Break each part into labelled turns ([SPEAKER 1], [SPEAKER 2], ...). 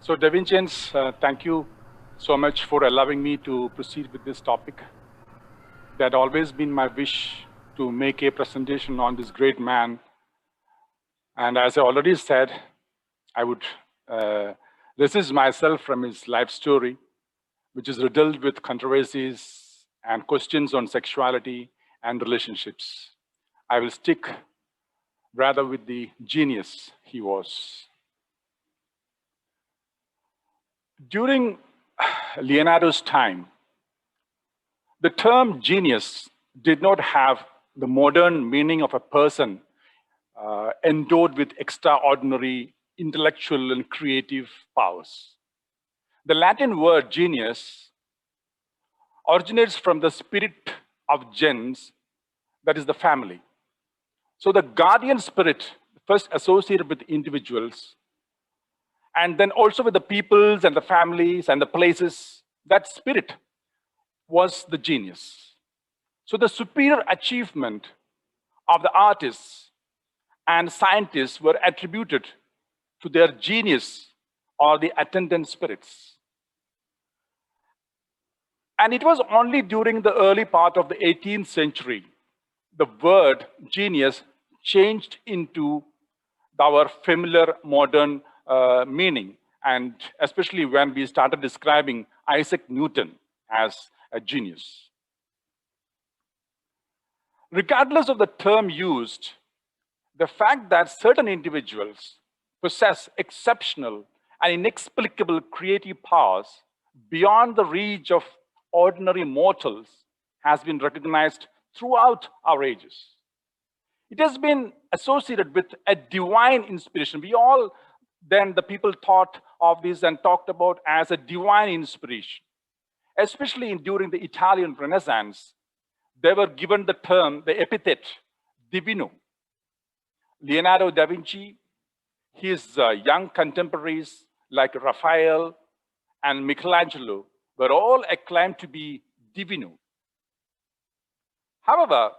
[SPEAKER 1] So Da Vincians, thank you so much for allowing me to proceed with this topic. That always been my wish to make a presentation on this great man. And as I already said, I would resist myself from his life story, which is riddled with controversies and questions on sexuality and relationships. I will stick rather with the genius he was. During Leonardo's time, the term genius did not have the modern meaning of a person endowed with extraordinary intellectual and creative powers. The Latin word genius originates from the spirit of gens, that is the family. So the guardian spirit first associated with individuals, and then also with the peoples and the families and the places, that spirit was the genius. So the superior achievement of the artists and scientists were attributed to their genius or the attendant spirits. And it was only during the early part of the 18th century, the word genius changed into our familiar modern meaning, and especially when we started describing Isaac Newton as a genius. Regardless of the term used, the fact that certain individuals possess exceptional and inexplicable creative powers beyond the reach of ordinary mortals has been recognized throughout our ages. It has been associated with a divine inspiration. We all, then the people thought of this and talked about as a divine inspiration. Especially during the Italian Renaissance, they were given the term, the epithet, divino. Leonardo da Vinci, his young contemporaries like Raphael and Michelangelo were all acclaimed to be divino. However,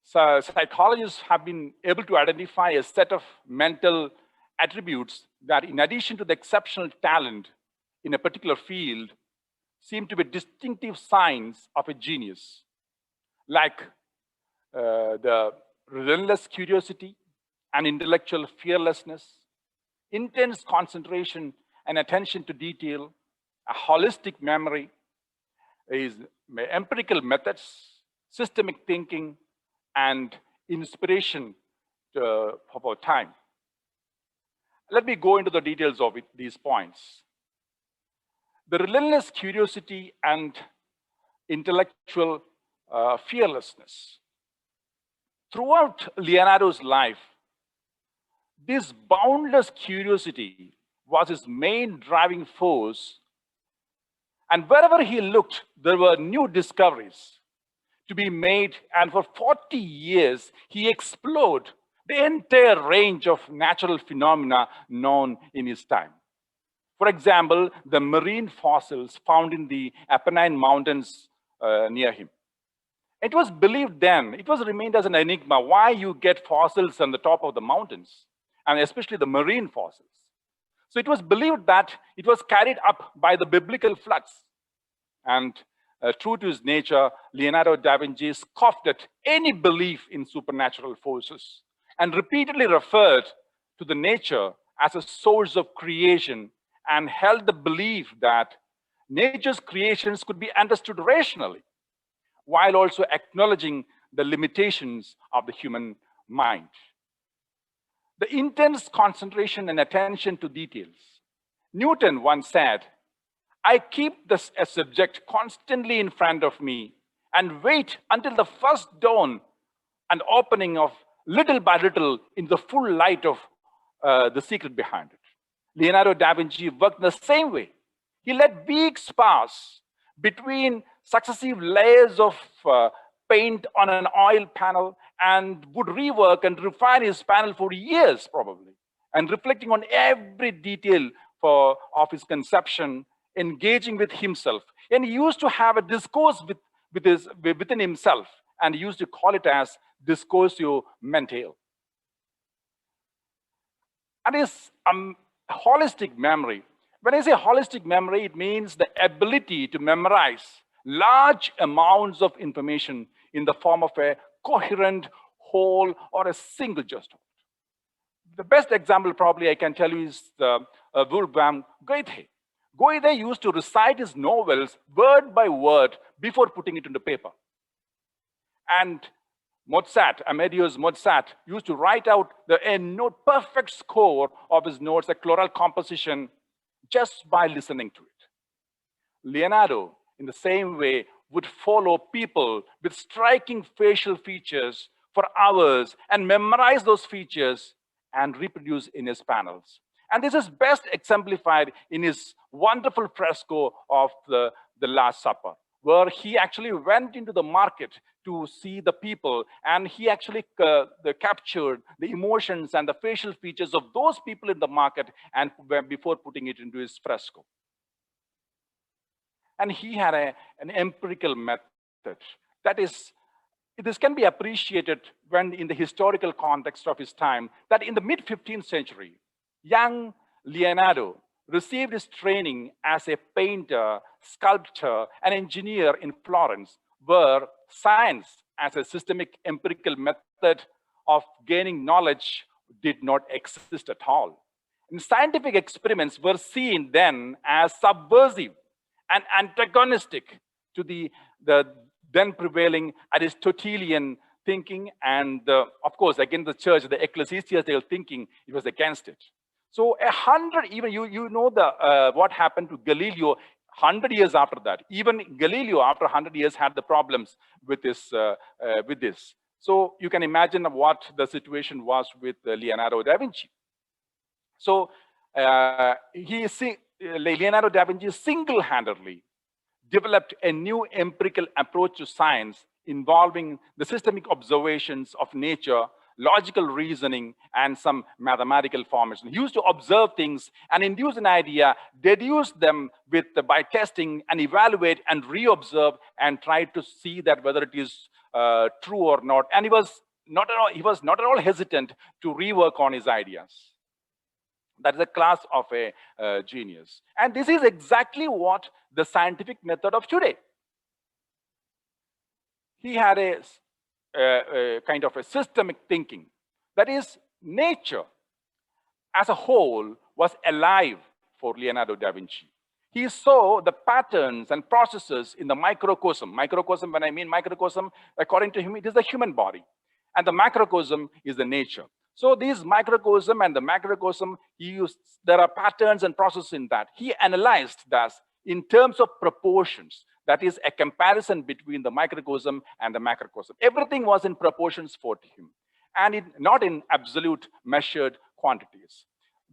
[SPEAKER 1] psychologists have been able to identify a set of mental attributes that, in addition to the exceptional talent in a particular field, seem to be distinctive signs of a genius, like the relentless curiosity and intellectual fearlessness, intense concentration and attention to detail, a holistic memory, empirical methods, systemic thinking, and inspiration of our time. Let me go into the details of these points. The relentless curiosity and intellectual fearlessness. Throughout Leonardo's life, this boundless curiosity was his main driving force, and wherever he looked, there were new discoveries to be made, and for 40 years, he explored the entire range of natural phenomena known in his time. For example, the marine fossils found in the Apennine Mountains near him. It was believed then, it was remained as an enigma, why you get fossils on the top of the mountains, and especially the marine fossils. So it was believed that it was carried up by the biblical floods. And true to his nature, Leonardo da Vinci scoffed at any belief in supernatural forces and repeatedly referred to the nature as a source of creation, and held the belief that nature's creations could be understood rationally, while also acknowledging the limitations of the human mind. The intense concentration and attention to details. Newton once said, "I keep a subject constantly in front of me and wait until the first dawn and opening of little by little in the full light of the secret behind it." Leonardo da Vinci worked in the same way. He let weeks pass between successive layers of paint on an oil panel and would rework and refine his panel for years probably, and reflecting on every detail of his conception, engaging with himself. And he used to have a discourse within himself, and he used to call it as discursio mentale. And his holistic memory. When I say holistic memory, it means the ability to memorize large amounts of information in the form of a coherent whole or a single gesture. The best example probably I can tell you is Wolfgang Goethe. Goethe used to recite his novels word by word before putting it into paper. And Mozart, Amadeus Mozart, used to write out a note, perfect score of his notes, a chloral composition, just by listening to it. Leonardo, in the same way, would follow people with striking facial features for hours and memorize those features and reproduce in his panels. And this is best exemplified in his wonderful fresco of the Last Supper, where he actually went into the market to see the people, and he actually captured the emotions and the facial features of those people in the market and before putting it into his fresco. And he had an empirical method. That is, this can be appreciated when in the historical context of his time, that in the mid-15th century, young Leonardo received his training as a painter, sculptor, and engineer in Florence, where science as a systemic empirical method of gaining knowledge did not exist at all. And scientific experiments were seen then as subversive and antagonistic to the then prevailing Aristotelian thinking, and of course, again, the church, the ecclesiastical thinking, it was against it. So even you know what happened to Galileo 100 years after that. Even Galileo, after 100 years, had the problems with this. So you can imagine what the situation was with Leonardo da Vinci. So Leonardo da Vinci single-handedly developed a new empirical approach to science involving the systemic observations of nature, logical reasoning, and some mathematical formation. He used to observe things and induce an idea, deduce them by testing, and evaluate and re-observe and try to see that whether it is true or not. And he was not at all hesitant to rework on his ideas. That is a class of a genius. And this is exactly what the scientific method of today. He had a kind of a systemic thinking. That is, nature as a whole was alive for Leonardo da Vinci. He saw the patterns and processes in the microcosm. Microcosm, when I mean microcosm, according to him, it is the human body. And the macrocosm is the nature. So these microcosm and the macrocosm, there are patterns and processes in that. He analyzed that in terms of proportions. That is a comparison between the microcosm and the macrocosm. Everything was in proportions for him, and not in absolute measured quantities.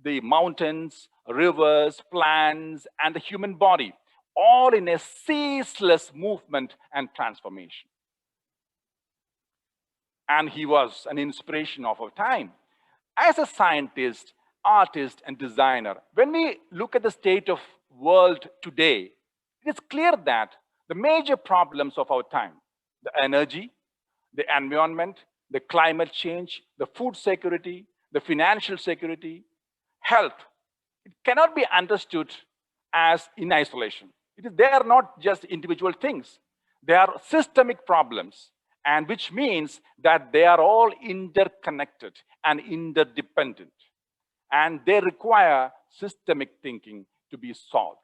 [SPEAKER 1] The mountains, rivers, plants, and the human body, all in a ceaseless movement and transformation. And he was an inspiration of our time. As a scientist, artist, and designer, when we look at the state of world today, it is clear that the major problems of our time, the energy, the environment, the climate change, the food security, the financial security, health, it cannot be understood as in isolation. They are not just individual things. They are systemic problems, and which means that they are all interconnected and interdependent. And they require systemic thinking to be solved.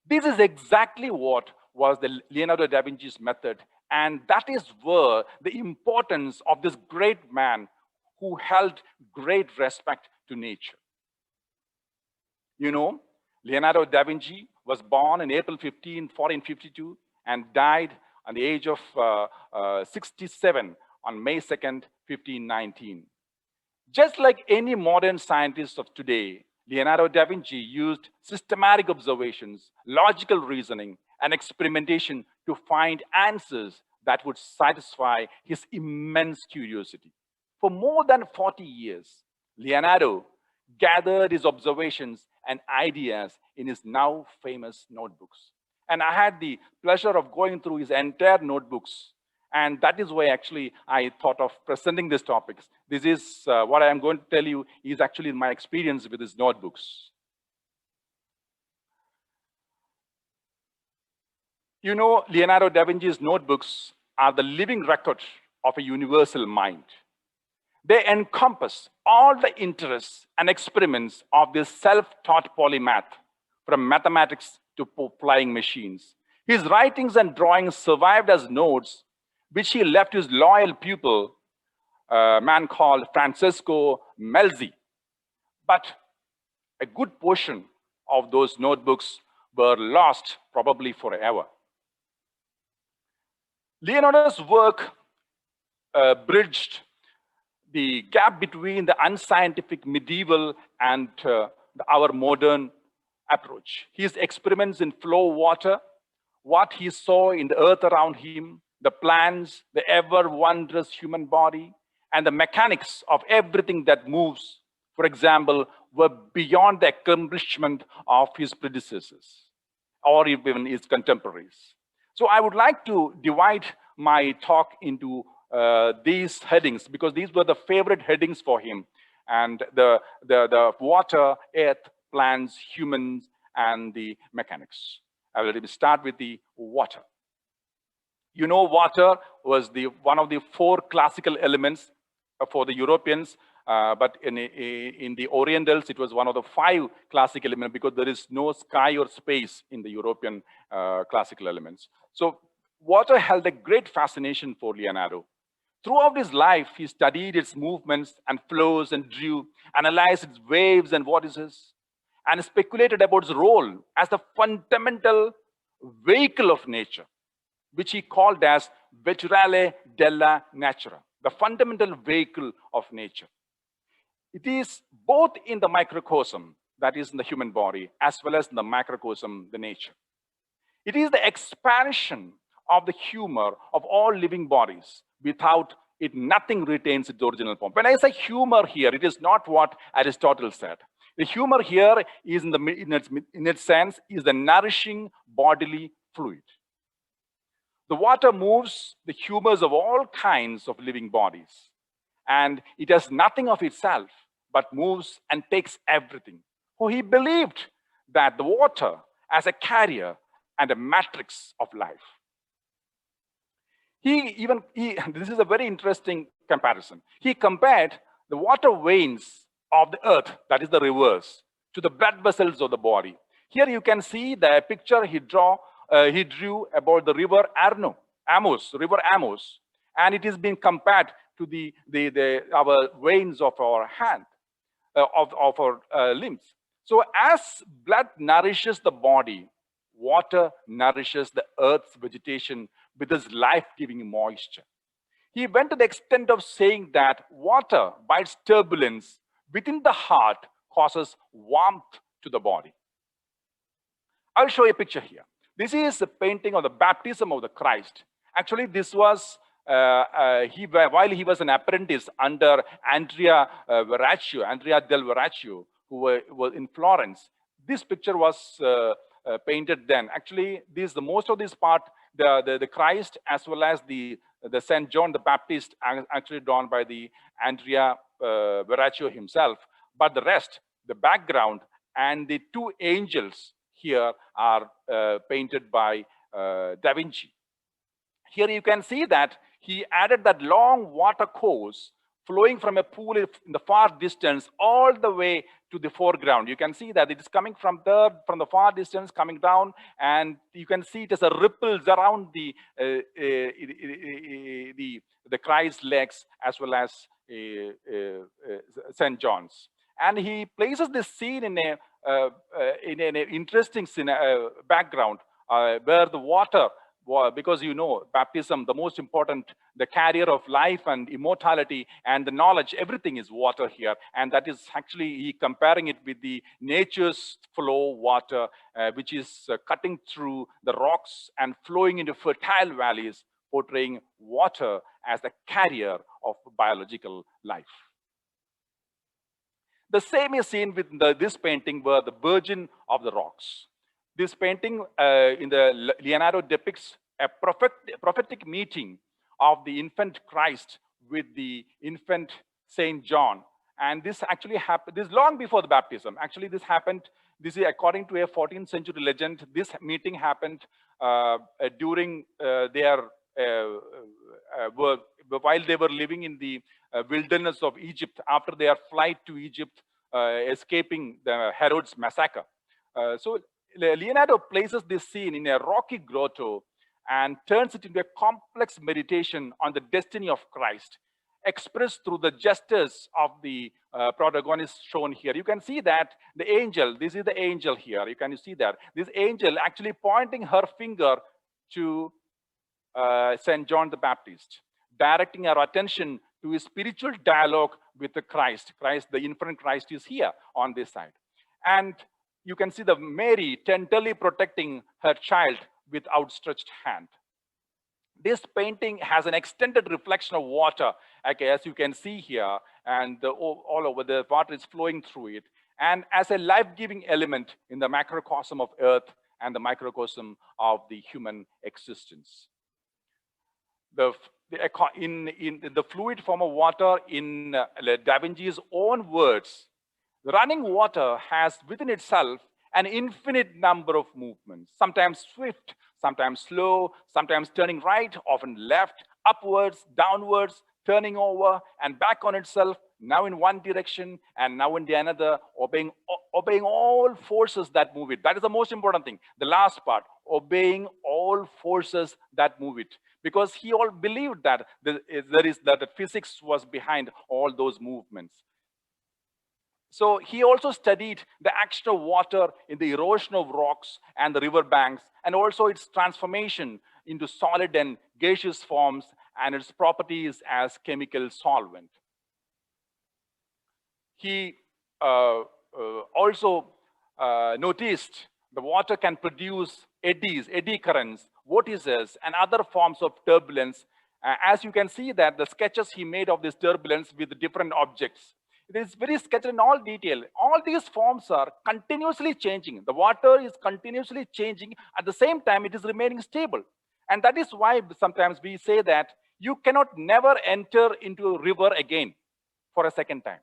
[SPEAKER 1] This is exactly what was the Leonardo da Vinci's method, and that is where the importance of this great man who held great respect to nature. You know, Leonardo da Vinci was born in April 15, 1452, and died at the age of 67 on May 2nd, 1519. Just like any modern scientist of today, Leonardo da Vinci used systematic observations, logical reasoning, and experimentation to find answers that would satisfy his immense curiosity. For more than 40 years, Leonardo gathered his observations and ideas in his now famous notebooks. And I had the pleasure of going through his entire notebooks. And that is why actually I thought of presenting these topics. This is what I am going to tell you is actually my experience with his notebooks. You know, Leonardo da Vinci's notebooks are the living record of a universal mind. They encompass all the interests and experiments of this self-taught polymath, from mathematics to flying machines. His writings and drawings survived as notes, which he left to his loyal pupil, a man called Francesco Melzi. But a good portion of those notebooks were lost, probably forever. Leonardo's work bridged the gap between the unscientific medieval and our modern approach. His experiments in flow water, what he saw in the earth around him, the plants, the ever wondrous human body, and the mechanics of everything that moves, for example, were beyond the accomplishment of his predecessors or even his contemporaries. So I would like to divide my talk into these headings, because these were the favorite headings for him. And the water, earth, plants, humans, and the mechanics. I will start with the water. You know, water was one of the 4 classical elements for the Europeans, but in the Orientals, it was one of the 5 classical elements, because there is no sky or space in the European classical elements. So water held a great fascination for Leonardo. Throughout his life, he studied its movements and flows and drew, analyzed its waves and vortices, and speculated about its role as the fundamental vehicle of nature, which he called as veturale della natura, the fundamental vehicle of nature. It is both in the microcosm, that is in the human body, as well as in the macrocosm, the nature. It is the expansion of the humor of all living bodies. Without it, nothing retains its original form. When I say humor here, it is not what Aristotle said. The humor here is in its sense is the nourishing bodily fluid. The water moves the humors of all kinds of living bodies, and it has nothing of itself, but moves and takes everything. For he believed that the water as a carrier and a matrix of life. This is a very interesting comparison. He compared the water veins of the earth, that is the rivers, to the blood vessels of the body. Here you can see the picture he drew about the river River Amos, and it is being compared to our veins of our hand, of our limbs. So as blood nourishes the body, water nourishes the earth's vegetation with its life-giving moisture. He went to the extent of saying that water, by its turbulence within the heart, causes warmth to the body. I'll show you a picture here. This is a painting of the baptism of the Christ. Actually, this was while he was an apprentice under Andrea del Verrocchio, who was in Florence. This picture was painted then. Actually, most of this part, the Christ as well as the Saint John the Baptist, are actually drawn by the Andrea Verrocchio himself. But the rest, the background and the 2 angels here are painted by Da Vinci. Here you can see that he added that long water course flowing from a pool in the far distance all the way to the foreground. You can see that it is coming from the far distance, coming down, and you can see it as a ripples around the Christ's legs as well as St. John's. And he places this scene in an interesting background where the water, because you know, baptism, the most important, the carrier of life and immortality and the knowledge, everything is water here. And that is actually, he comparing it with the nature's flow water, which is cutting through the rocks and flowing into fertile valleys, portraying water as the carrier of biological life. The same is seen with this painting, where the Virgin of the Rocks. This painting in the Leonardo depicts a prophetic meeting of the infant Christ with the infant Saint John. And this actually happened, this long before the baptism. Actually, this happened This is according to a 14th century legend. This meeting happened during their work, while they were living in the wilderness of Egypt after their flight to Egypt, escaping the Herod's massacre. So Leonardo places this scene in a rocky grotto and turns it into a complex meditation on the destiny of Christ, expressed through the gestures of the protagonist shown here. You can see that the angel, this is the angel here. You can see that this angel actually pointing her finger to St. John the Baptist, directing our attention to his spiritual dialogue with the Christ. Christ, the infant Christ, is here on this side. And you can see the Mary tenderly protecting her child with outstretched hand. This painting has an extended reflection of water, okay, as you can see here, and all over the water is flowing through it, and as a life-giving element in the macrocosm of Earth and the microcosm of the human existence. In the fluid form of water, in Da Vinci's own words, running water has within itself an infinite number of movements, sometimes swift, sometimes slow, sometimes turning right, often left, upwards, downwards, turning over and back on itself, now in one direction and now in the another, obeying all forces that move it. That is the most important thing. The last part, obeying all forces that move it. Because he all believed that the physics was behind all those movements. So he also studied the action of water in the erosion of rocks and the river banks, and also its transformation into solid and gaseous forms and its properties as chemical solvent. He also noticed the water can produce eddy currents, vortices, and other forms of turbulence. As you can see that the sketches he made of this turbulence with different objects. It is very sketched in all detail. All these forms are continuously changing. The water is continuously changing. At the same time, it is remaining stable. And that is why sometimes we say that you cannot never enter into a river again for a second time.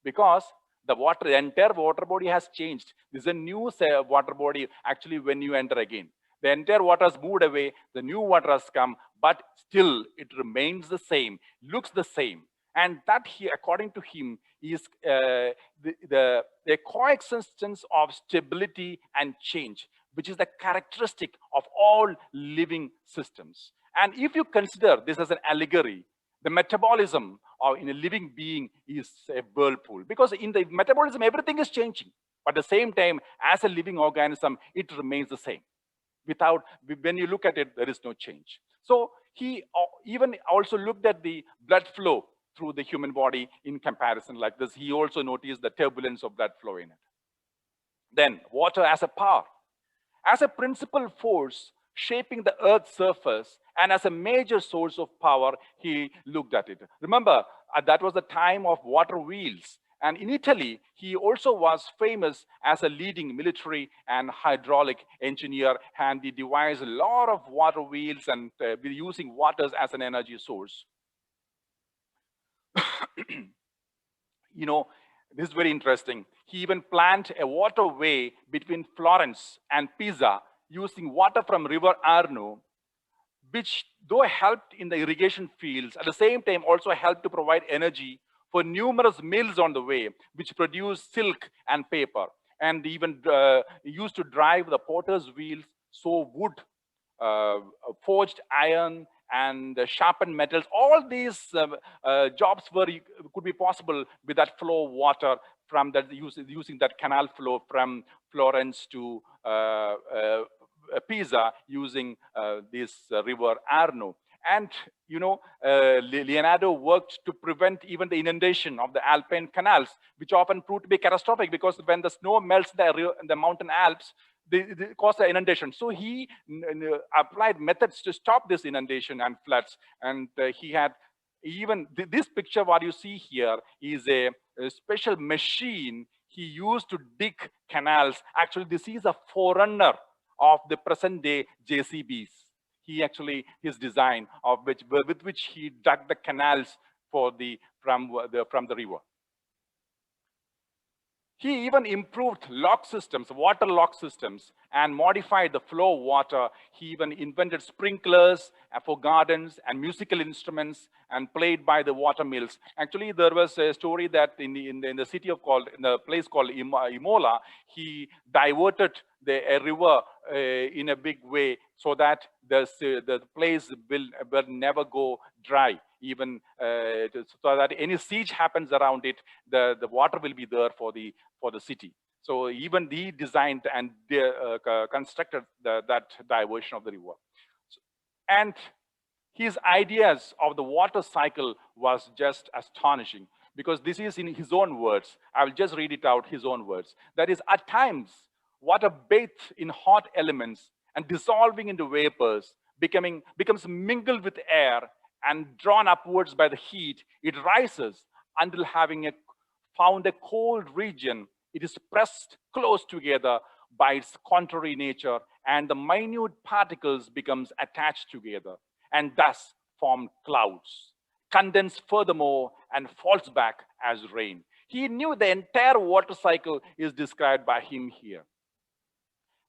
[SPEAKER 1] Because the entire water body has changed. This is a new water body actually when you enter again. The entire water has moved away, the new water has come, but still it remains the same, looks the same. And that, according to him, is the coexistence of stability and change, which is the characteristic of all living systems. And if you consider this as an allegory, the metabolism in a living being is a whirlpool. Because in the metabolism, everything is changing. But at the same time, as a living organism, it remains the same. When you look at it, there is no change. So he even also looked at the blood flow through the human body in comparison like this. He also noticed the turbulence of blood flow in it. Then water as a power, as a principal force shaping the Earth's surface and as a major source of power, he looked at it. Remember, that was the time of water wheels. And in Italy, he also was famous as a leading military and hydraulic engineer, and he devised a lot of water wheels and using waters as an energy source. You know, this is very interesting. He even planned a waterway between Florence and Pisa using water from River Arno, which though helped in the irrigation fields, at the same time also helped to provide energy for numerous mills on the way, which produced silk and paper, and even used to drive the potter's wheels, sow wood, forged iron, and sharpened metals. All these jobs could be possible with that flow of water from that using that canal flow from Florence to Pisa using this river Arno. And you know, Leonardo worked to prevent even the inundation of the Alpine canals, which often proved to be catastrophic because when the snow melts in the mountain Alps, they cause the inundation. So he applied methods to stop this inundation and floods. And he had even this picture, what you see here is a special machine he used to dig canals. Actually, this is a forerunner of the present day JCBs. His design of with which he dug the canals from the river. He even improved lock systems, water lock systems, and modified the flow of water. He even invented sprinklers for gardens and musical instruments and played by the water mills. Actually, there was a story that in the city of called, in the place called Imola, he diverted a river in a big way so that the place will never go dry, even so that any siege happens around it, the water will be there for the city. So even he designed and constructed that diversion of the river. And his ideas of the water cycle was just astonishing, because this is in his own words. I will just read it out, his own words. That is, at times, water bathed in hot elements and dissolving into vapors becomes mingled with air and drawn upwards by the heat. It rises until having found a cold region, it is pressed close together by its contrary nature, and the minute particles becomes attached together and thus form clouds, condense furthermore and falls back as rain. He knew the entire water cycle is described by him here.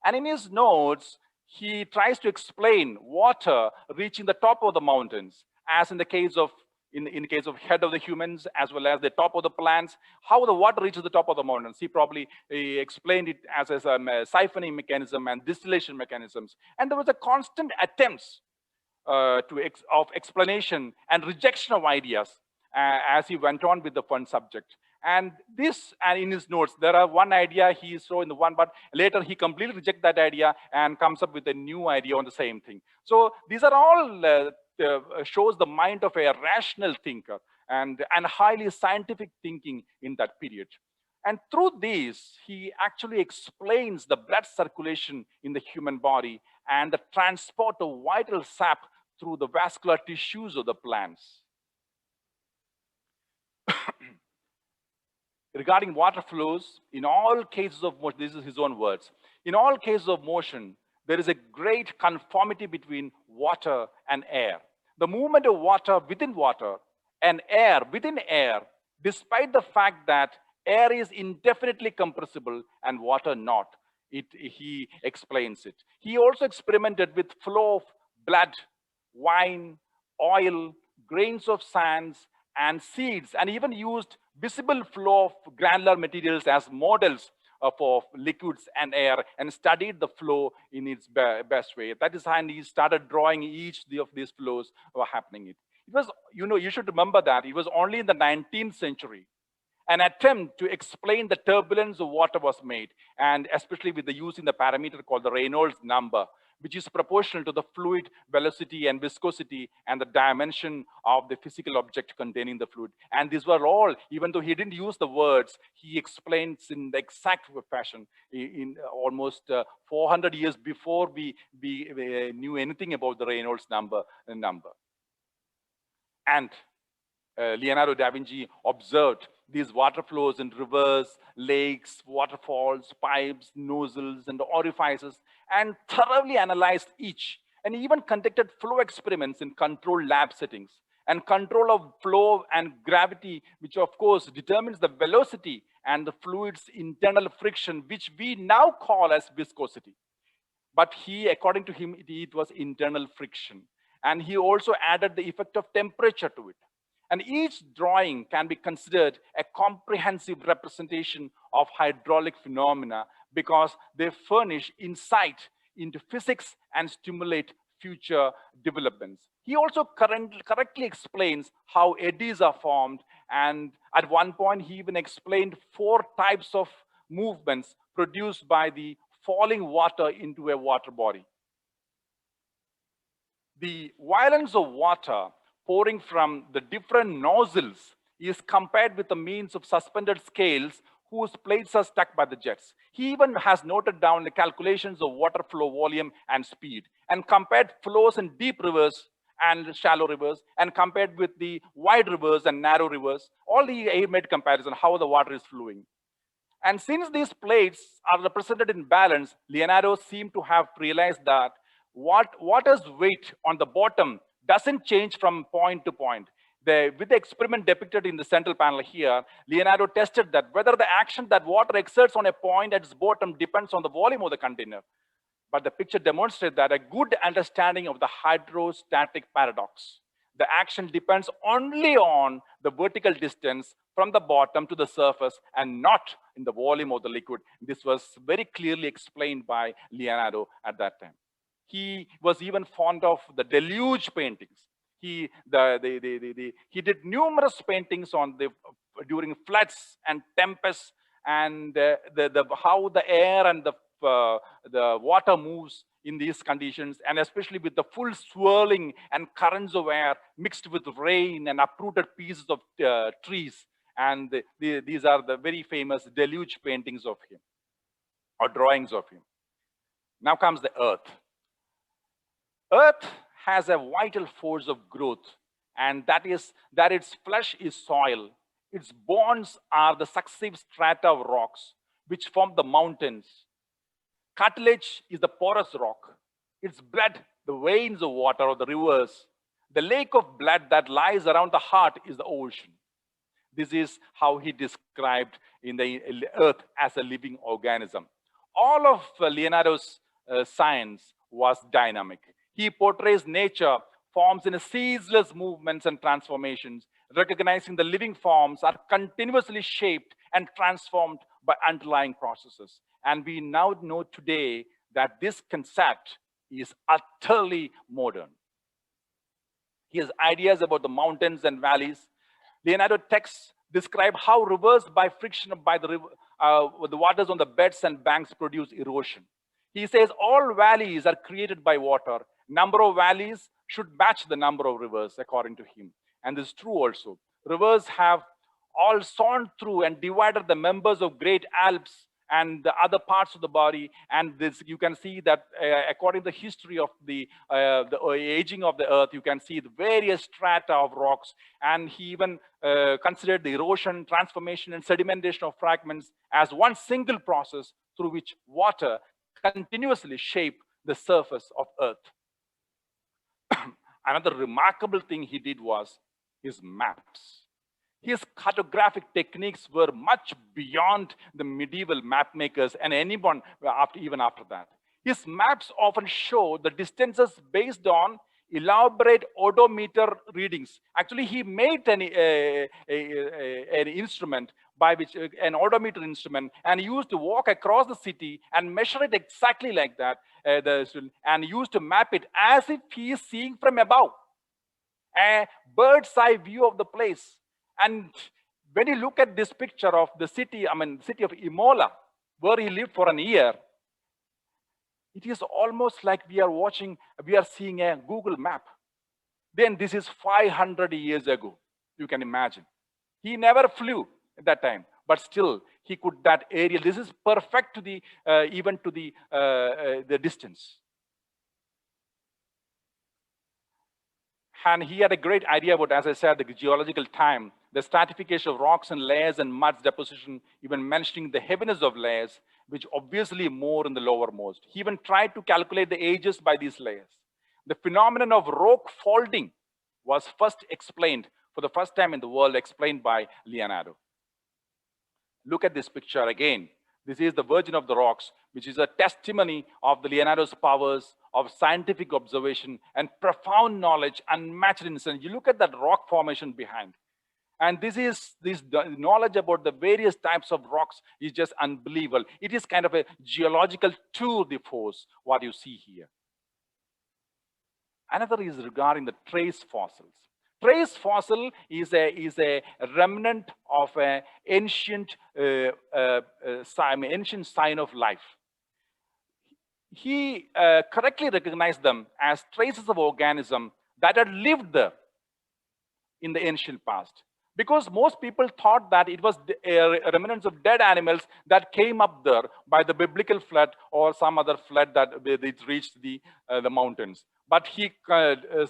[SPEAKER 1] And in his notes, he tries to explain water reaching the top of the mountains, as in the case of in case of head of the humans, as well as the top of the plants, how the water reaches the top of the mountains. He probably explained it as a siphoning mechanism and distillation mechanisms. And there was a constant attempts of explanation and rejection of ideas as he went on with the fun subject. And this, and in his notes, there are one idea he saw in the one, but later he completely rejects that idea and comes up with a new idea on the same thing. So these are all shows the mind of a rational thinker and highly scientific thinking in that period. And through this, he actually explains the blood circulation in the human body and the transport of vital sap through the vascular tissues of the plants. Regarding water flows, in all cases of motion, this is his own words, in all cases of motion, there is a great conformity between water and air. The movement of water within water and air within air, despite the fact that air is indefinitely compressible and water not. He explains it. He also experimented with flow of blood, wine, oil, grains of sands, and seeds, and even used visible flow of granular materials as models of liquids and air, and studied the flow in its best way. That is how he started drawing each of these flows were happening. It was, you should remember that it was only in the 19th century an attempt to explain the turbulence of water was made, and especially with the using the parameter called the Reynolds number, which is proportional to the fluid velocity and viscosity and the dimension of the physical object containing the fluid. And these were all, even though he didn't use the words, he explains in the exact fashion in almost 400 years before we knew anything about the Reynolds number. And Leonardo da Vinci observed these water flows in rivers, lakes, waterfalls, pipes, nozzles, and orifices, and thoroughly analyzed each, and even conducted flow experiments in controlled lab settings. And control of flow and gravity, which of course determines the velocity and the fluid's internal friction, which we now call as viscosity. But according to him, it was internal friction. And he also added the effect of temperature to it. And each drawing can be considered a comprehensive representation of hydraulic phenomena, because they furnish insight into physics and stimulate future developments. He also correctly explains how eddies are formed, and at one point he even explained 4 types of movements produced by the falling water into a water body. The violence of water pouring from the different nozzles is compared with the means of suspended scales whose plates are stuck by the jets. He even has noted down the calculations of water flow volume and speed, and compared flows in deep rivers and shallow rivers, and compared with the wide rivers and narrow rivers. All he made comparison how the water is flowing. And since these plates are represented in balance, Leonardo seemed to have realized that water's weight on the bottom doesn't change from point to point. With the experiment depicted in the central panel here, Leonardo tested that whether the action that water exerts on a point at its bottom depends on the volume of the container. But the picture demonstrates that a good understanding of the hydrostatic paradox. The action depends only on the vertical distance from the bottom to the surface and not in the volume of the liquid. This was very clearly explained by Leonardo at that time. He was even fond of the deluge paintings. He did numerous paintings on during floods and tempests, and how the air and the water moves in these conditions, and especially with the full swirling and currents of air mixed with rain and uprooted pieces of trees. And these are the very famous deluge paintings of him, or drawings of him. Now comes the earth. Earth has a vital force of growth, and that is that its flesh is soil. Its bones are the successive strata of rocks which form the mountains. Cartilage is the porous rock. Its blood, the veins of water or the rivers. The lake of blood that lies around the heart is the ocean. This is how he described in the earth as a living organism. All of Leonardo's science was dynamic. He portrays nature forms in a ceaseless movements and transformations, recognizing the living forms are continuously shaped and transformed by underlying processes. And we now know today that this concept is utterly modern. His ideas about the mountains and valleys. Leonardo texts describe how rivers, by friction by the waters on the beds and banks, produce erosion. He says all valleys are created by water. Number of valleys should match the number of rivers, according to him. And this is true also. Rivers have all sawn through and divided the members of Great Alps and the other parts of the body. And this, you can see that according to the history of the aging of the earth, you can see the various strata of rocks. And he even considered the erosion, transformation, and sedimentation of fragments as one single process through which water continuously shape the surface of earth. Another remarkable thing he did was his maps. His cartographic techniques were much beyond the medieval map makers and anyone even after that. His maps often show the distances based on elaborate odometer readings. Actually, he made an instrument by which, an odometer instrument, and used to walk across the city and measure it exactly like that, and used to map it as if he is seeing from above, a bird's eye view of the place. And when you look at this picture of the city, city of Imola, where he lived for an year, it is almost like we are seeing a Google map. Then this is 500 years ago, you can imagine. He never flew at that time, but still he could that area. This is perfect to the even to the distance. And he had a great idea about, as I said, the geological time, the stratification of rocks and layers and mud's deposition, even mentioning the heaviness of layers, which obviously more in the lowermost. He even tried to calculate the ages by these layers. The phenomenon of rock folding was first explained, for the first time in the world, explained by Leonardo. Look at this picture again. This is the Virgin of the Rocks, which is a testimony of the Leonardo's powers of scientific observation and profound knowledge, unmatched insight. You look at that rock formation behind. And this knowledge about the various types of rocks is just unbelievable. It is kind of a geological tour de force, what you see here. Another is regarding the trace fossils. Trace fossil is a remnant of an ancient sign of life. He correctly recognized them as traces of organism that had lived there in the ancient past. Because most people thought that it was remnants of dead animals that came up there by the biblical flood or some other flood that it reached the mountains. But he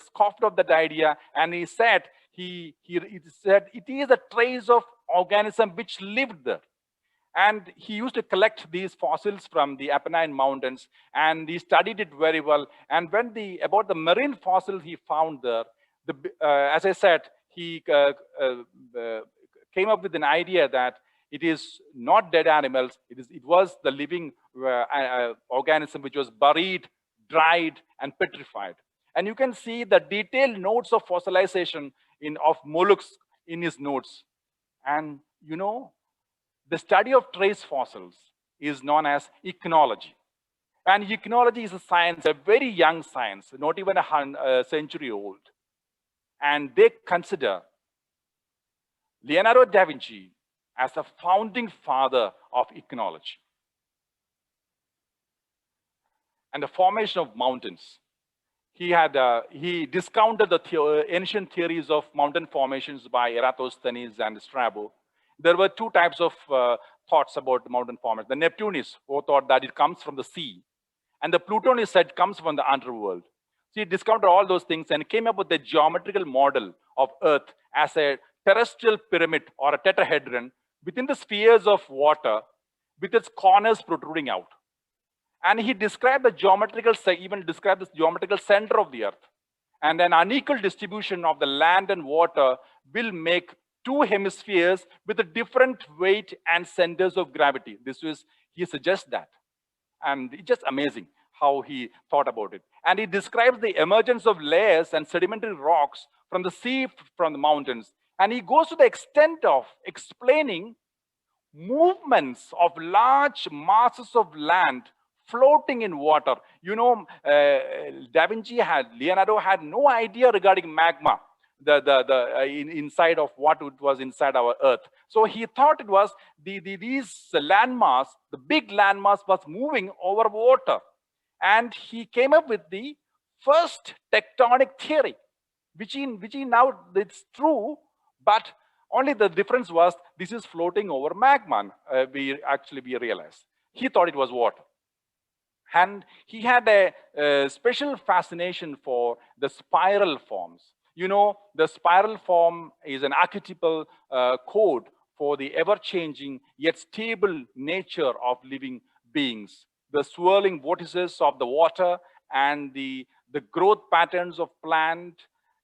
[SPEAKER 1] scoffed off that idea, and he said it is a trace of organism which lived there. And he used to collect these fossils from the Apennine Mountains, and he studied it very well. And when about the marine fossils he found there, as I said, he uh, came up with an idea that it is not dead animals, it was the living organism which was buried, dried, and petrified. And you can see the detailed notes of fossilization of mollusks in his notes. And you know, the study of trace fossils is known as ichnology. And ichnology is a science, a very young science, not even a century old. And they consider Leonardo da Vinci as the founding father of ichnology. And the formation of mountains. He discounted the ancient theories of mountain formations by Eratosthenes and Strabo. There were two types of thoughts about mountain formation. The Neptunists, who thought that it comes from the sea, and the Plutonists said comes from the underworld. So he discounted all those things and came up with a geometrical model of Earth as a terrestrial pyramid or a tetrahedron within the spheres of water with its corners protruding out. And he described even described this geometrical center of the Earth. And an unequal distribution of the land and water will make two hemispheres with a different weight and centers of gravity. He suggests that. And it's just amazing how he thought about it. And he describes the emergence of layers and sedimentary rocks from the sea, from the mountains. And he goes to the extent of explaining movements of large masses of land floating in water. You know, Leonardo had no idea regarding magma, inside of what it was inside our Earth. So he thought it was these landmass, the big landmass was moving over water. And he came up with the first tectonic theory, which he now, it's true, but only the difference was this is floating over magma. We realized. He thought it was water. And he had a special fascination for the spiral forms. You know, the spiral form is an archetypal code for the ever-changing yet stable nature of living beings. The swirling vortices of the water and the growth patterns of plant,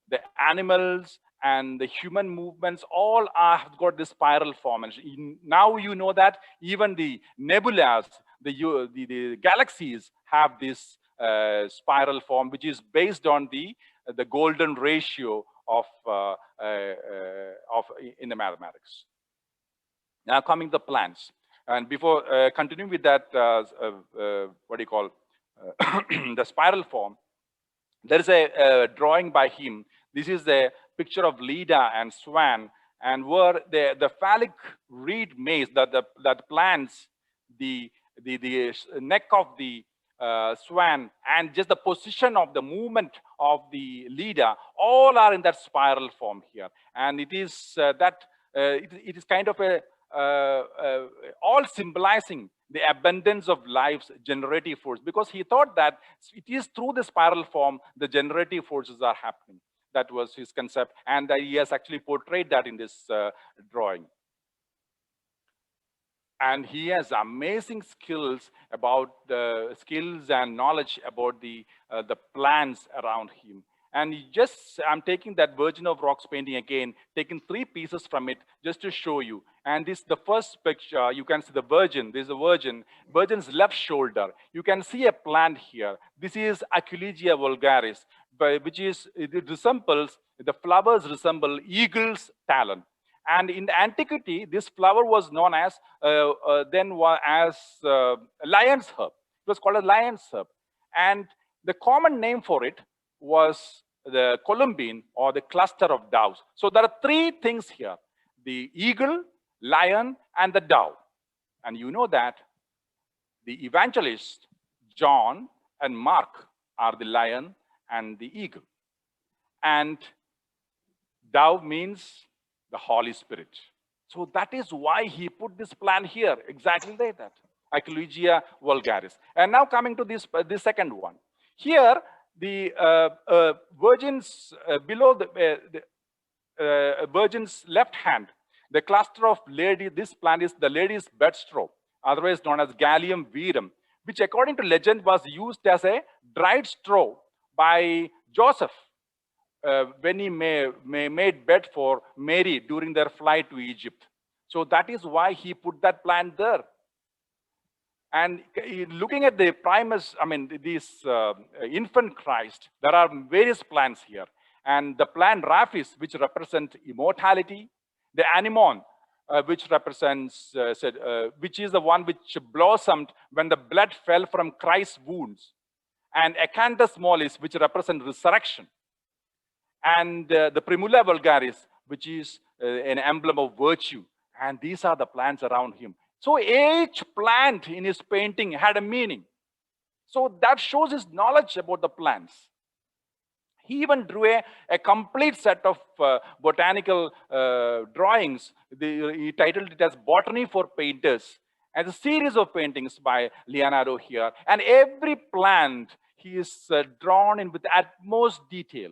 [SPEAKER 1] the animals, and the human movements all have got this spiral form. And now you know that even the nebulas, the galaxies have this spiral form, which is based on the golden ratio of in the mathematics. Now coming to the plants, and before continuing with that, what do you call the spiral form? There is a drawing by him. This is a picture of Leda and Swan, and where the phallic reed maze that plants the neck of the swan and just the position of the movement of the Leda, all are in that spiral form here. And it is it is kind of a all symbolizing the abundance of life's generative force, because he thought that it is through the spiral form the generative forces are happening. That was his concept, and he has actually portrayed that in this drawing. And he has amazing skills and knowledge about the plants around him. And I'm taking that Virgin of Rocks painting again, taking 3 pieces from it just to show you. And this, the first picture, you can see the Virgin. This is a Virgin's left shoulder. You can see a plant here. This is Aquilegia vulgaris, the flowers resemble eagle's talon. And in antiquity, this flower was known as lion's herb. It was called a lion's herb. And the common name for it was the columbine, or the cluster of doves. So there are 3 things here: the eagle, lion, and the dove. And you know that the evangelists, John and Mark, are the lion and the eagle. And dove means the Holy Spirit. So that is why he put this plant here, exactly like that, Aquilegia vulgaris. And now coming to this second one. Here, the virgin's below the virgin's left hand, the cluster of lady. This plant is the lady's bedstraw, otherwise known as Gallium verum, which according to legend was used as a dried straw by Joseph when he made bed for Mary during their flight to Egypt. So that is why he put that plant there. And looking at the primus, I mean, this infant Christ, there are various plants here. And the plant Raphis, which represent immortality, the anemone, which represents, which is the one which blossomed when the blood fell from Christ's wounds, and Acanthus mollis, which represents resurrection, and the Primula vulgaris, which is an emblem of virtue. And these are the plants around him. So each plant in his painting had a meaning. So that shows his knowledge about the plants. He even drew a complete set of botanical drawings. He titled it as Botany for Painters, and a series of paintings by Leonardo here. And every plant he is drawn in with utmost detail.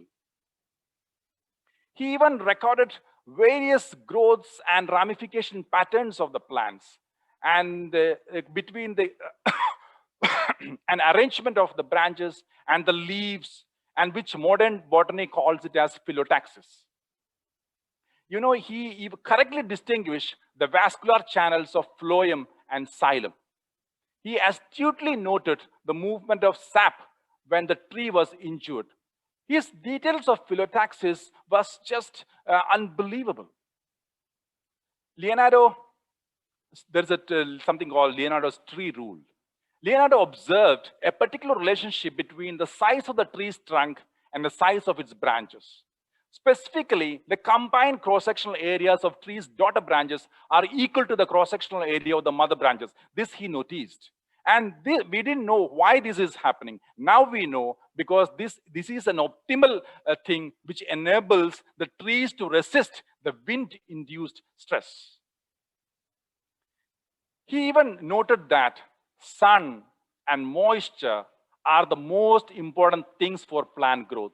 [SPEAKER 1] He even recorded various growths and ramification patterns of the plants, and between the an arrangement of the branches and the leaves, and which modern botany calls it as phyllotaxis. You know, he correctly distinguished the vascular channels of phloem and xylem. He astutely noted the movement of sap when the tree was injured. His details of phyllotaxis was just unbelievable. Leonardo, there's something called Leonardo's tree rule. Leonardo observed a particular relationship between the size of the tree's trunk and the size of its branches. Specifically, the combined cross-sectional areas of trees' daughter branches are equal to the cross-sectional area of the mother branches. This he noticed. And we didn't know why this is happening. Now we know, because this is an optimal thing which enables the trees to resist the wind-induced stress. He even noted that sun and moisture are the most important things for plant growth.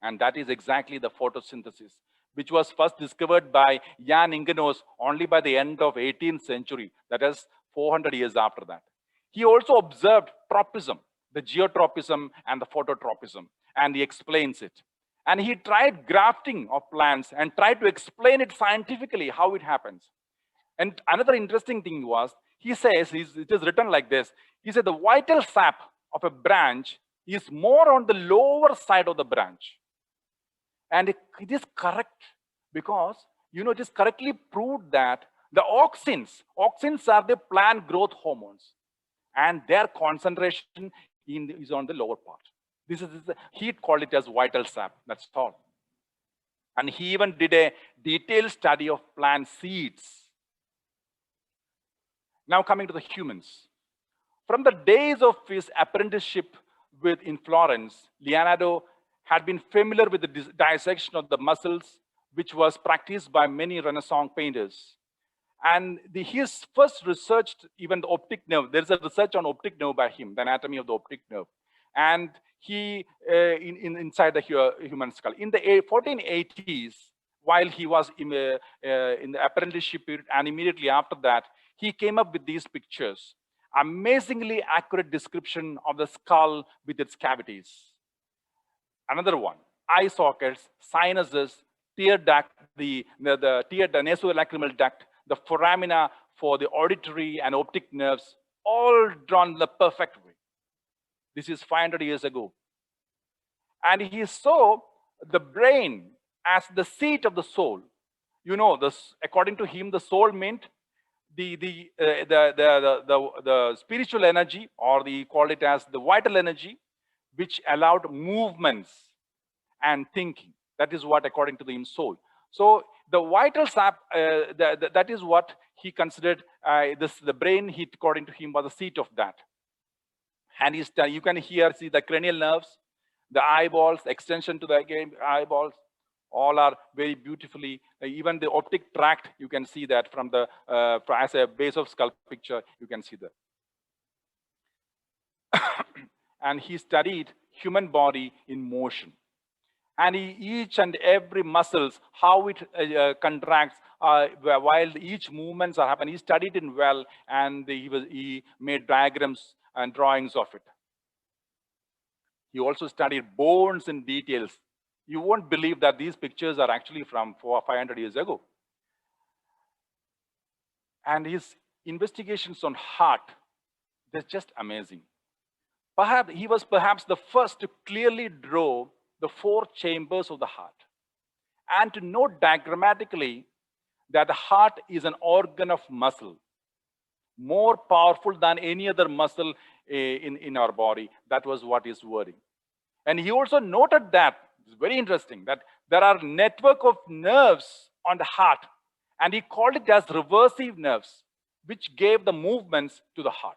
[SPEAKER 1] And that is exactly the photosynthesis, which was first discovered by Jan Ingenos only by the end of 18th century, that is 400 years after that. He also observed tropism, the geotropism and the phototropism, and he explains it. And he tried grafting of plants and tried to explain it scientifically, how it happens. And another interesting thing was, he says, it is written like this, he said the vital sap of a branch is more on the lower side of the branch. And it is correct, because, you know, it is correctly proved that the auxins are the plant growth hormones, and their concentration is on the lower part. He called it as vital sap, that's all. And he even did a detailed study of plant seeds. Now coming to the humans. From the days of his apprenticeship in Florence, Leonardo had been familiar with the dissection of the muscles, which was practiced by many Renaissance painters. And he has first researched even the optic nerve. There's a research on optic nerve by him, the anatomy of the optic nerve. And he, inside the human skull. In the 1480s, while he was in the apprenticeship period, and immediately after that, he came up with these pictures. Amazingly accurate description of the skull with its cavities. Another one, eye sockets, sinuses, tear duct, the nasolacrimal duct, the foramina for the auditory and optic nerves, all drawn the perfect way. This is 500 years ago. And he saw the brain as the seat of the soul. You know, according to him, the soul meant the spiritual energy, or he called it as the vital energy, which allowed movements and thinking. That is what, according to him, soul. So the vital sap, that is what he considered, the brain, according to him, was the seat of that. And you can here see the cranial nerves, the eyeballs, extension to the eyeballs, all are very beautifully, even the optic tract, you can see that from the, as a base of skull picture, you can see that. And he studied human body in motion. And each and every muscles, how it contracts, while each movements are happening. He studied it well, and he made diagrams and drawings of it. He also studied bones in details. You won't believe that these pictures are actually from 500 years ago. And his investigations on heart, they're just amazing. Perhaps he was perhaps the first to clearly draw the four chambers of the heart and to note diagrammatically that the heart is an organ of muscle, more powerful than any other muscle in our body. That was what his wording. And he also noted that, it's very interesting, that there are network of nerves on the heart, and he called it as reversive nerves, which gave the movements to the heart.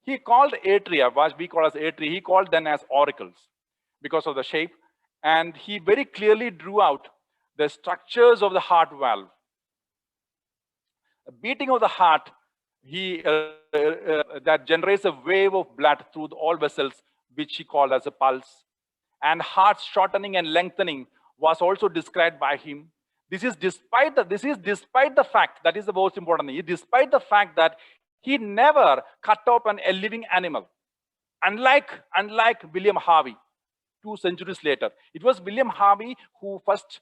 [SPEAKER 1] He called atria, what we call as atria, he called them as auricles because of the shape. And he very clearly drew out the structures of the heart valve. A beating of the heart, that generates a wave of blood through all vessels, which he called as a pulse. And heart shortening and lengthening was also described by him. This is despite the fact, that is the most important thing, despite the fact that he never cut open a living animal. Unlike William Harvey, 2 centuries later. It was William Harvey who first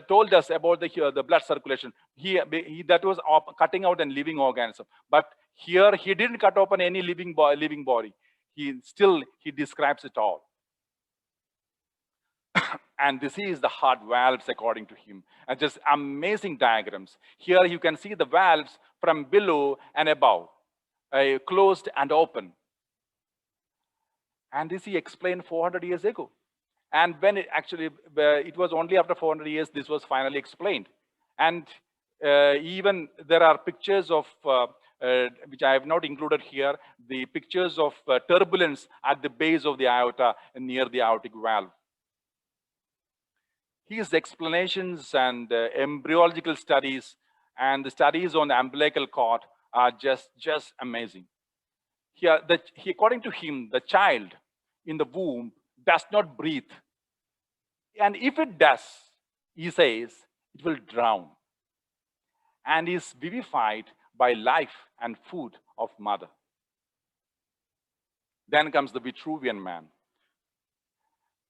[SPEAKER 1] told us about the blood circulation. That was cutting out a living organism. But here he didn't cut open any living body. He describes it all. And this is the heart valves according to him. And just amazing diagrams. Here you can see the valves from below and above, closed and open. And this he explained 400 years ago. And when it was only after 400 years this was finally explained. And even there are pictures of, which I have not included here, the pictures of turbulence at the base of the aorta and near the aortic valve. His explanations and embryological studies and the studies on the umbilical cord are just amazing. Here, according to him, the child in the womb does not breathe. And if it does, he says, it will drown and is vivified by life and food of mother. Then comes the Vitruvian man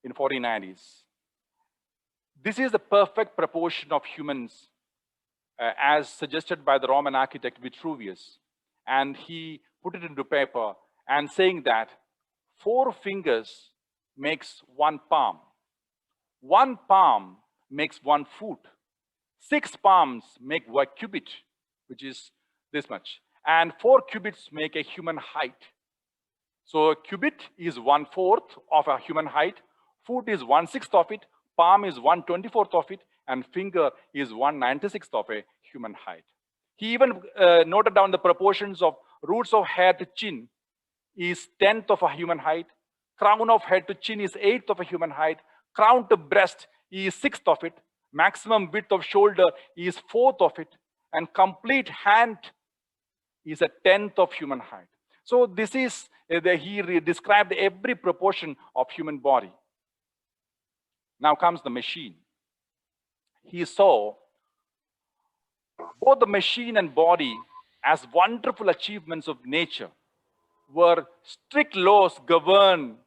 [SPEAKER 1] in 1490s. This is the perfect proportion of humans as suggested by the Roman architect Vitruvius. And he put it into paper and saying that 4 fingers makes 1 palm. 1 palm makes 1 foot. 6 palms make 1 cubit, which is this much. And 4 cubits make a human height. So a cubit is 1/4 of a human height. Foot is 1/6 of it. Palm is 1/24 of it, and finger is 1/96 of a human height. He even noted down the proportions of roots of hair to chin is 1/10 of a human height. Crown of head to chin is 1/8 of a human height. Crown to breast is 1/6 of it. Maximum width of shoulder is 1/4 of it. And complete hand is 1/10 of human height. So this is, he described every proportion of human body. Now comes the machine. He saw both the machine and body as wonderful achievements of nature, where strict laws govern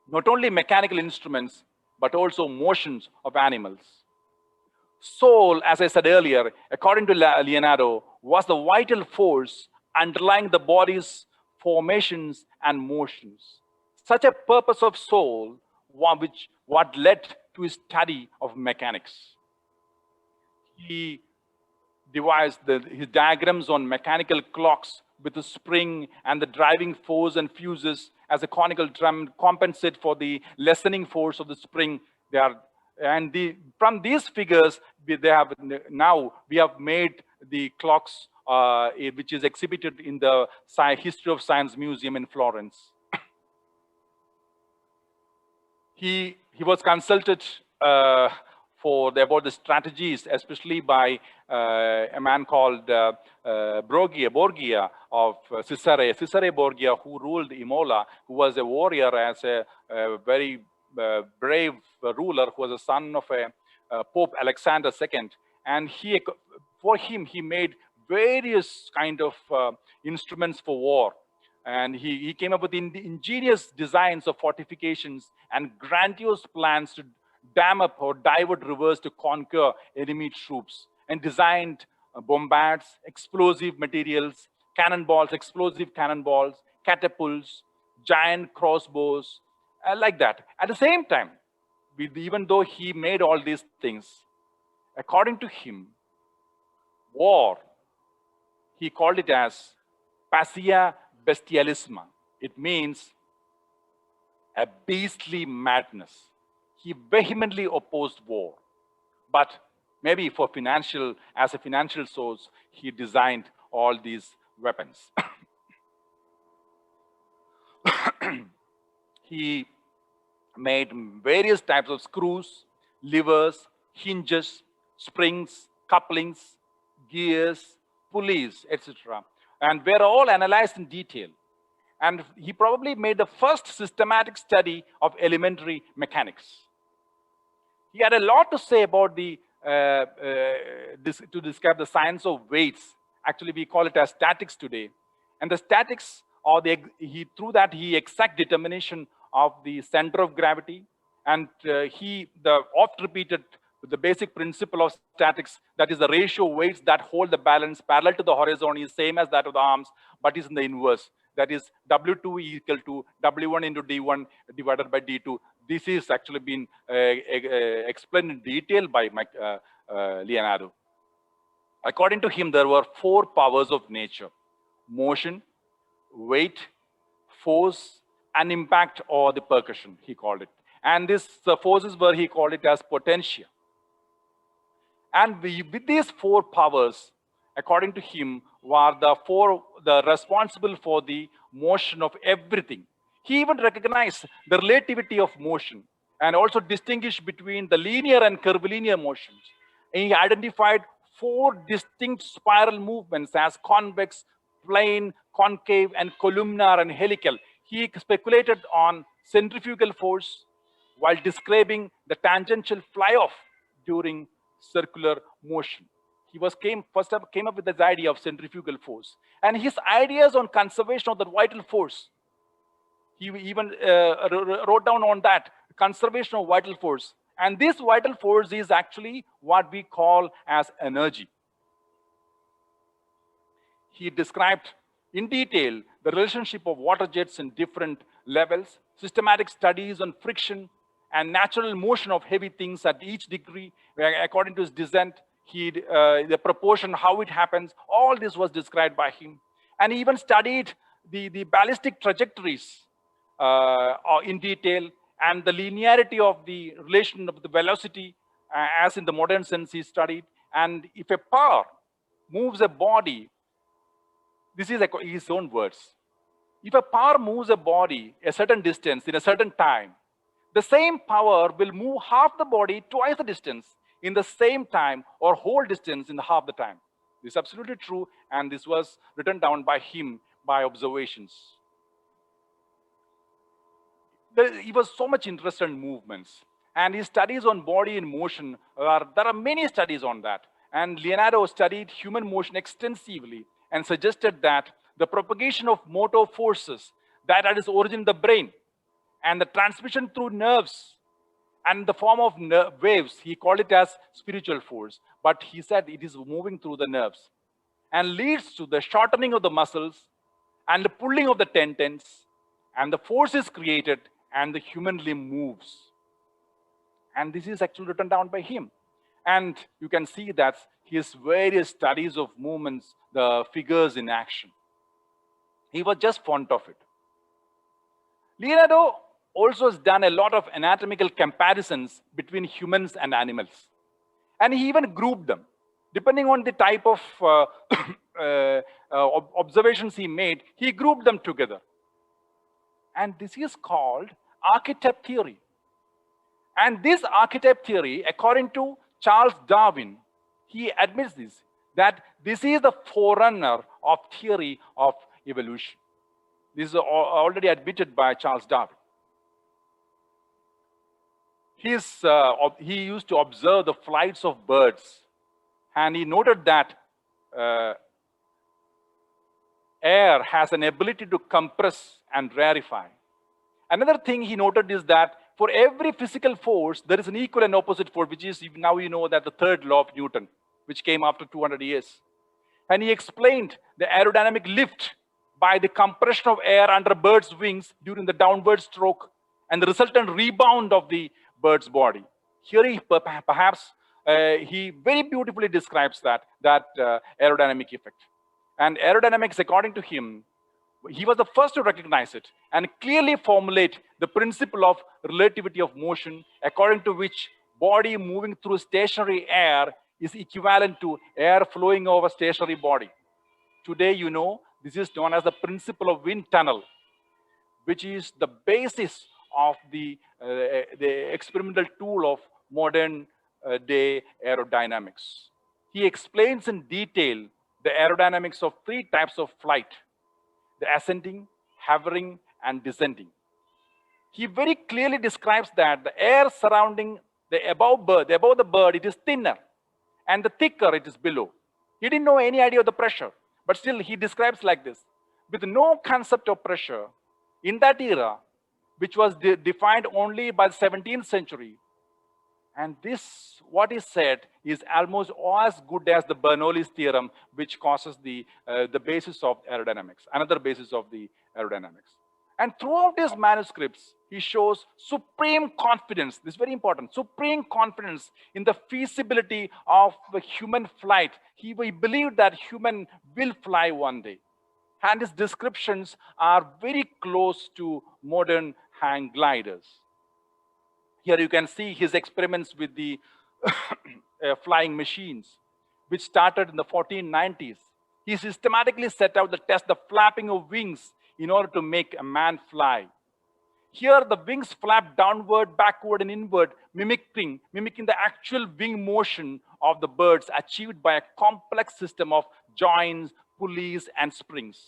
[SPEAKER 1] not only mechanical instruments, but also motions of animals. Soul, as I said earlier, according to Leonardo, was the vital force underlying the body's formations and motions. Such a purpose of soul, what led to his study of mechanics. He devised his diagrams on mechanical clocks with the spring and the driving force and fuses as a conical drum compensate for the lessening force of the spring. From these figures, we have made the clocks which is exhibited in the History of Science Museum in Florence. He was consulted about the strategies, especially by a man called Borgia of Cesare Borgia, who ruled Imola, who was a warrior as a very brave ruler, who was a son of Pope Alexander II. And for him, he made various kind of instruments for war. And he came up with ingenious designs of fortifications and grandiose plans to dam up or divert rivers to conquer enemy troops, and designed bombards, explosive materials, cannonballs, explosive cannonballs, catapults, giant crossbows, like that. At the same time, even though he made all these things, according to him, war, he called it as passia bestialisma. It means a beastly madness. He vehemently opposed war. But maybe for financial, as a financial source, he designed all these weapons. He made various types of screws, levers, hinges, springs, couplings, gears, pulleys, etc. And were all analyzed in detail. And he probably made the first systematic study of elementary mechanics. He had a lot to say about to describe the science of weights. Actually, we call it as statics today. And the statics, or through that, he exact determination of the center of gravity, and the oft repeated the basic principle of statics, that is the ratio of weights that hold the balance parallel to the horizon is same as that of the arms, but is in the inverse. That is W2 equal to W1 into D1 divided by D2. This is actually been explained in detail by Leonardo. According to him, there were 4 powers of nature: motion, weight, force, and impact, or the percussion, he called it. And these forces were, he called it as potentia. And with these 4 powers, according to him, were the responsible for the motion of everything. He even recognized the relativity of motion and also distinguished between the linear and curvilinear motions. And he identified 4 distinct spiral movements as convex, plane, concave, and columnar and helical. He speculated on centrifugal force while describing the tangential fly-off during circular motion. He first came up with this idea of centrifugal force. And his ideas on conservation of the vital force, he even wrote down on that, conservation of vital force. And this vital force is actually what we call as energy. He described in detail the relationship of water jets in different levels, systematic studies on friction and natural motion of heavy things at each degree, according to his descent, the proportion, how it happens, all this was described by him. And he even studied the ballistic trajectories in detail, and the linearity of the relation of the velocity, as in the modern sense he studied. And if a power moves a body, this is his own words. If a power moves a body a certain distance in a certain time, the same power will move half the body twice the distance in the same time, or whole distance in half the time. This is absolutely true, and this was written down by him by observations. He was so much interested in movements, and his studies on body in motion, there are many studies on that. And Leonardo studied human motion extensively and suggested that the propagation of motor forces that had its origin in the brain, and the transmission through nerves and the form of waves, he called it as spiritual force. But he said it is moving through the nerves and leads to the shortening of the muscles and the pulling of the tendons, and the force is created and the human limb moves. And this is actually written down by him. And you can see that his various studies of movements, the figures in action. He was just fond of it. Leonardo also has done a lot of anatomical comparisons between humans and animals. And he even grouped them. Depending on the type of observations he made, he grouped them together. And this is called archetype theory. And this archetype theory, according to Charles Darwin, he admits this, that this is the forerunner of theory of evolution. This is already admitted by Charles Darwin. He used to observe the flights of birds, and he noted that air has an ability to compress and rarefy. Another thing he noted is that for every physical force, there is an equal and opposite force, which is now you know that the third law of Newton, which came after 200 years. And he explained the aerodynamic lift by the compression of air under a bird's wings during the downward stroke and the resultant rebound of the bird's body. Here he perhaps he very beautifully describes that aerodynamic effect. And aerodynamics, according to him, he was the first to recognize it and clearly formulate the principle of relativity of motion, according to which body moving through stationary air is equivalent to air flowing over stationary body. Today, you know, this is known as the principle of wind tunnel, which is the basis of the experimental tool of modern day aerodynamics. He explains in detail the aerodynamics of three types of flight: the ascending, hovering, and descending. He very clearly describes that the air surrounding the above the bird, it is thinner, and the thicker it is below. He didn't know any idea of the pressure, but still he describes like this. With no concept of pressure, in that era, which was defined only by the 17th century, and this, what is said, is almost as good as the Bernoulli's theorem, which causes the basis of aerodynamics, another basis of the aerodynamics. And throughout his manuscripts, he shows supreme confidence, this is very important, supreme confidence in the feasibility of the human flight. He believed that human will fly one day. And his descriptions are very close to modern hang gliders. Here you can see his experiments with the flying machines, which started in the 1490s. He systematically set out to test the flapping of wings in order to make a man fly. Here the wings flap downward, backward, and inward, mimicking the actual wing motion of the birds, achieved by a complex system of joints, pulleys, and springs.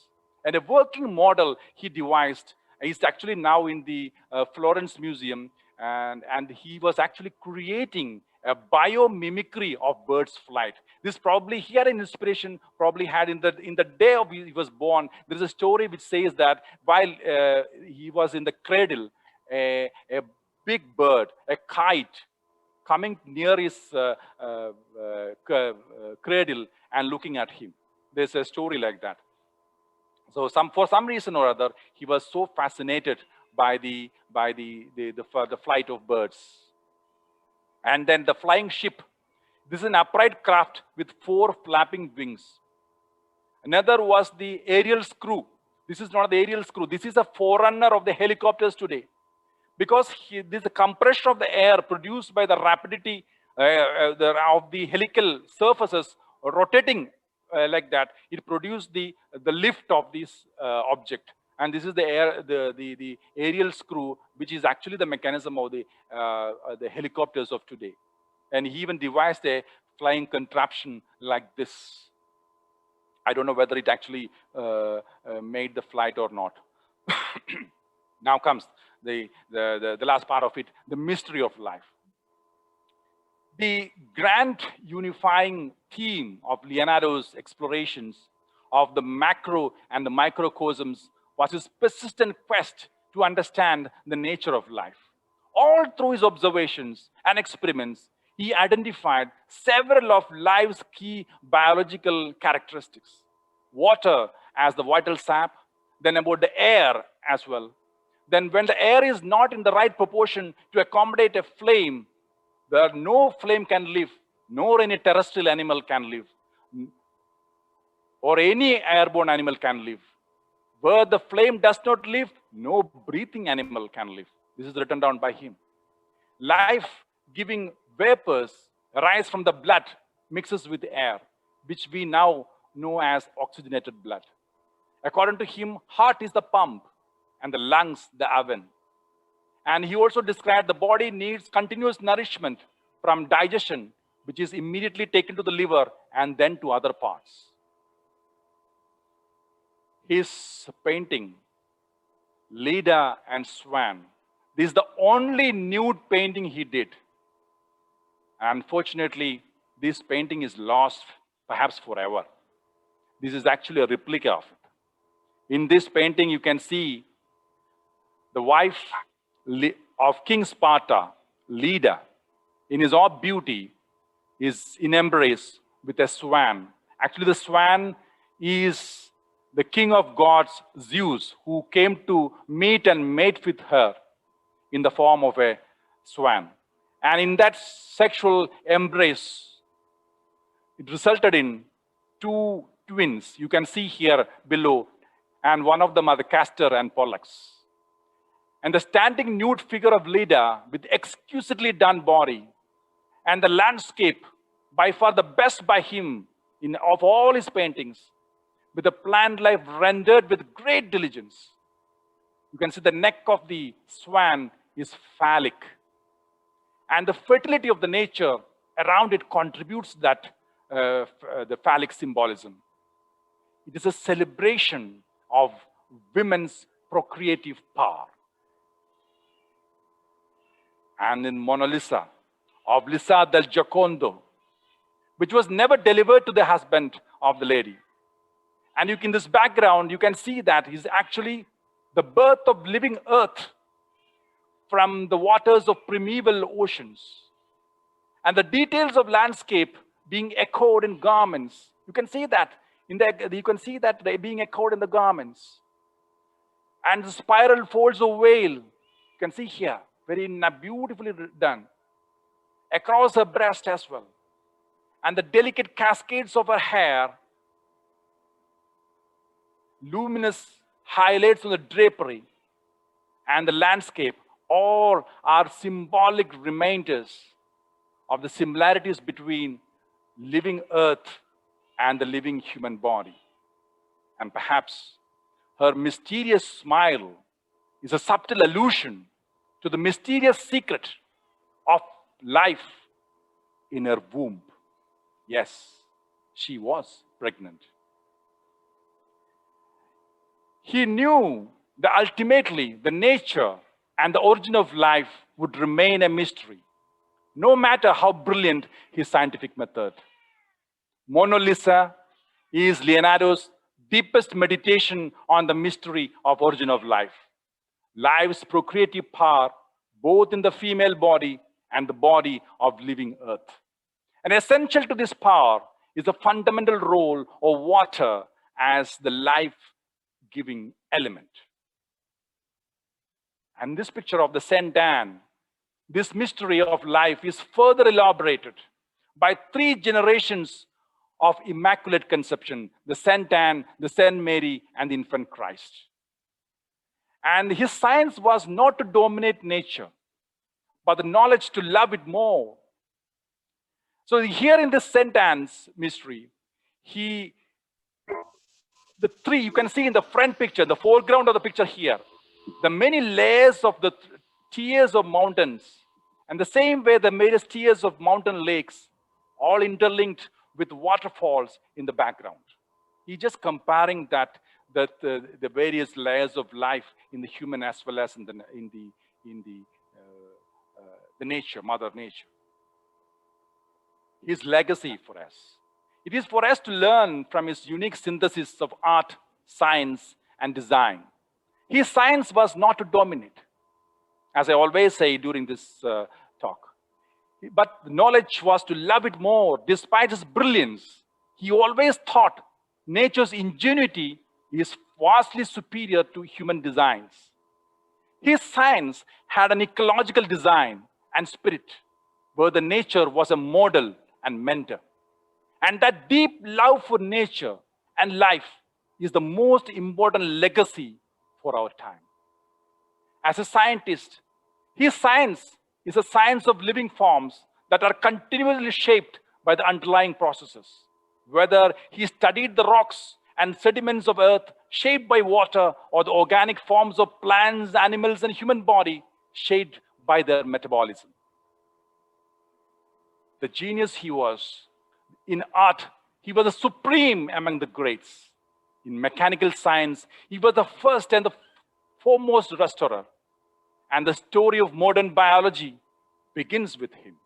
[SPEAKER 1] And a working model he devised is actually now in the Florence Museum, and he was actually creating a biomimicry of birds' flight. This probably, he had an inspiration, probably had in the day of he was born. There is a story which says that while he was in the cradle, a big bird, a kite, coming near his cradle and looking at him. There's a story like that. So for some reason or other, he was so fascinated by the flight of birds. And then the flying ship. This is an upright craft with 4 flapping wings. Another was the aerial screw. This is not the aerial screw. This is a forerunner of the helicopters today. Because this is the compression of the air produced by the rapidity of the helical surfaces rotating like that. It produced the lift of this object. And this is the aerial screw, which is actually the mechanism of the helicopters of today. And he even devised a flying contraption like this. I don't know whether it actually made the flight or not. Now comes the last part of it, the mystery of life. The grand unifying theme of Leonardo's explorations of the macro and the microcosms was his persistent quest to understand the nature of life. All through his observations and experiments, he identified several of life's key biological characteristics. Water as the vital sap, then about the air as well. Then when the air is not in the right proportion to accommodate a flame, where no flame can live, nor any terrestrial animal can live, or any airborne animal can live. Where the flame does not live, no breathing animal can live. This is written down by him. Life-giving vapors arise from the blood, mixes with air, which we now know as oxygenated blood. According to him, heart is the pump and the lungs the oven. And he also described the body needs continuous nourishment from digestion, which is immediately taken to the liver and then to other parts. His painting, Leda and Swan, this is the only nude painting he did. Unfortunately, this painting is lost, perhaps forever. This is actually a replica of it. In this painting, you can see the wife of King Sparta, Leda, in his all beauty, is in embrace with a swan. Actually, the swan is the king of gods, Zeus, who came to meet and mate with her in the form of a swan. And in that sexual embrace, it resulted in two twins. You can see here below, and one of them are the Castor and Pollux. And the standing nude figure of Leda with exquisitely done body, and the landscape, by far the best by him of all his paintings, with the plant life rendered with great diligence. You can see the neck of the swan is phallic. And the fertility of the nature around it contributes that the phallic symbolism. It is a celebration of women's procreative power. And in Mona Lisa, of Lisa del Giocondo, which was never delivered to the husband of the lady. And in this background, you can see that is actually the birth of living earth from the waters of primeval oceans. And the details of landscape being echoed in garments. You can see that they being echoed in the garments. And the spiral folds of veil, you can see here, very beautifully done, across her breast as well. And the delicate cascades of her hair, luminous highlights on the drapery and the landscape, all are symbolic reminders of the similarities between living earth and the living human body. And perhaps her mysterious smile is a subtle allusion to the mysterious secret of life in her womb. Yes, she was pregnant. He knew that ultimately the nature and the origin of life would remain a mystery, no matter how brilliant his scientific method. Mona Lisa is Leonardo's deepest meditation on the mystery of origin of life. Life's procreative power, both in the female body and the body of living earth. And essential to this power is the fundamental role of water as the life-giving element. And this picture of the Saint Anne, this mystery of life is further elaborated by 3 generations of Immaculate Conception, the Saint Anne, the Saint Mary, and the infant Christ. And his science was not to dominate nature, but the knowledge to love it more. So here in this Saint Anne's mystery, you can see in the front picture, the foreground of the picture here, the many layers of the tiers of mountains, and the same way the various tiers of mountain lakes, all interlinked with waterfalls in the background. He's just comparing the various layers of life in the human as well as in the nature, Mother Nature. His legacy for us. It is for us to learn from his unique synthesis of art, science, and design. His science was not to dominate, as I always say during this talk. But knowledge was to love it more. Despite his brilliance, he always thought nature's ingenuity is vastly superior to human designs. His science had an ecological design and spirit, where the nature was a model and mentor. And that deep love for nature and life is the most important legacy for our time. As a scientist, his science is a science of living forms that are continually shaped by the underlying processes. Whether he studied the rocks and sediments of earth shaped by water, or the organic forms of plants, animals, and human body shaped by their metabolism. The genius he was. In art, he was the supreme among the greats. In mechanical science, he was the first and the foremost restorer. And the story of modern biology begins with him.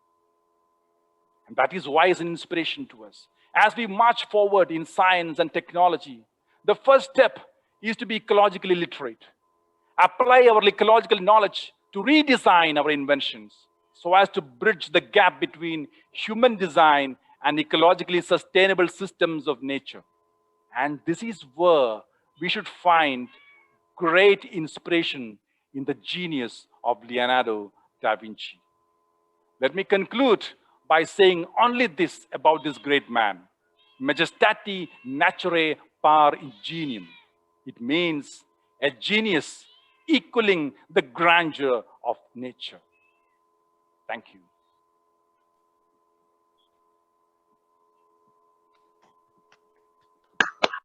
[SPEAKER 1] And that is why it's an inspiration to us. As we march forward in science and technology, the first step is to be ecologically literate, apply our ecological knowledge to redesign our inventions so as to bridge the gap between human design and ecologically sustainable systems of nature. And this is where we should find great inspiration in the genius of Leonardo da Vinci. Let me conclude by saying only this about this great man: majestati naturae par ingenium. It means a genius equaling the grandeur of nature. Thank you.